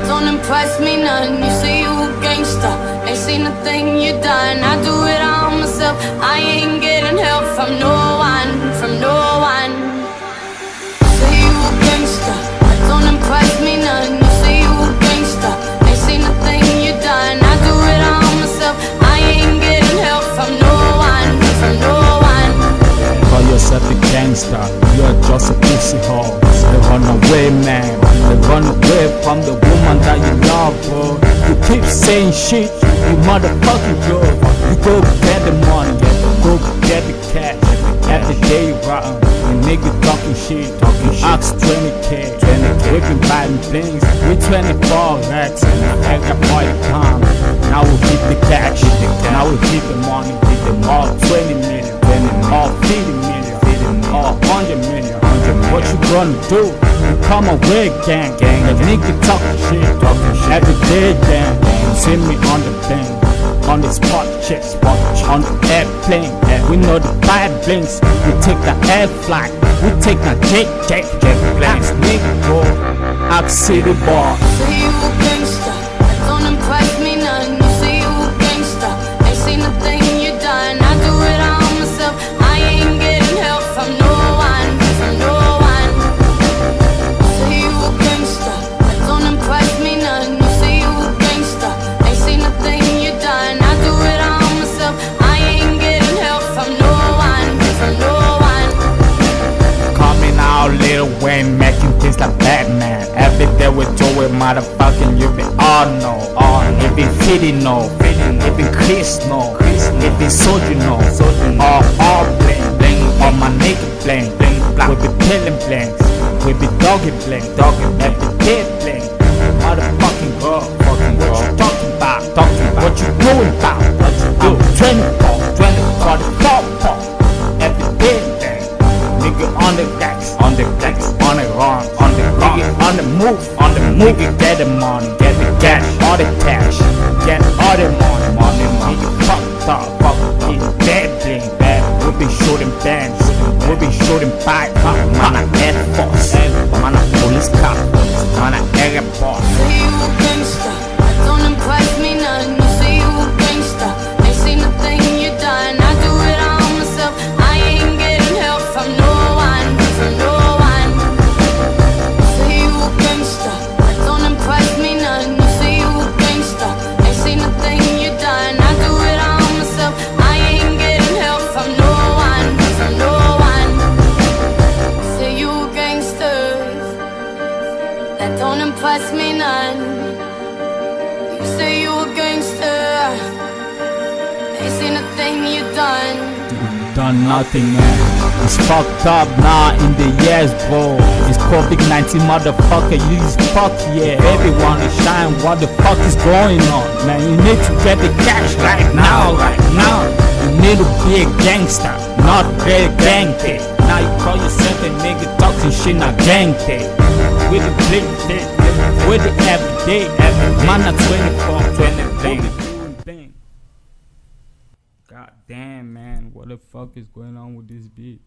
don't impress me none. You say you a gangster, ain't seen a thing you done. I do it all myself, I ain't getting help from no one, from no one. You say you a gangster, don't impress me none. You say you a gangster, ain't seen a thing you done. I do it all myself, I ain't getting help from no one, from no one. Call yourself a gangster, you're just a pussy hole. They run away, man, they run away from the woman that you love, bro. You keep saying shit, you motherfucking girl. You go get the money, go get the cash. Every day you rotten, you nigga talking shit, ask 20k, we been buying things, we 24 racks, I got all the time. Now we hit the cash, now we hit the money, all 20 million, all 50 million, all 100 million. What you gonna do? You come away, gang. The nigga talking shit, every day, gang. See me on the thing, on the spot check, on the airplane. We know the bad blinks. We take the air flight, we take the jet planes. Nigga go, Axe City boy. Say you a gangster, don't impress me none. You say you a gangster, ain't seen a thing you done. I do it all myself, I ain't getting help from no one, from no one. Say you a gangster, don't impress me none. You say you a gangster, ain't seen a thing you done. I do it all myself, I ain't getting help from no one, from no one. Coming out Lil Wayne, making things like Batman. Every day we do it, motherfucking you be all know. If it Fitty know, if it Chris know, if it Soldier know, all bling, all my nigga bling. We be killing blinks, we be doggy bling, every day bling. Motherfucking girl, what you talking about? What you doing about? I'm 24, 44, every day bling. Nigga on the decks, on the run, nigga on the move, nigga get the money, get the cash, all the cash, get all the money, nigga fucked up, nigga bad bling, we be shooting bands, we be shooting pipe, man a Air Force, man a police car, man a airport. Say you a gangster, don't impress me none. You say you a gangster, ain't seen a thing you done. I do it all myself, I ain't getting help from no one, from no one. Say you a gangster, don't impress me none. You say you a gangster, ain't seen a thing you done. I do it all myself, I ain't getting help from no one, from no one. Say you a gangster, that don't impress me none. You say you a gangster, ain't seen a thing you done. Done nothing, man. It's fucked up now in the years, bro. It's COVID-19, motherfucker. You is fuck, yeah. Everyone is shine. What the fuck is going on, man? You need to get the cash right now, You need to be a gangster, not be a gang thing. Now you call yourself a nigga talking shit, not gang thing. With the bling thing, with the everyday, man, at 24, 20 God damn, man, what the fuck is going on with this beat?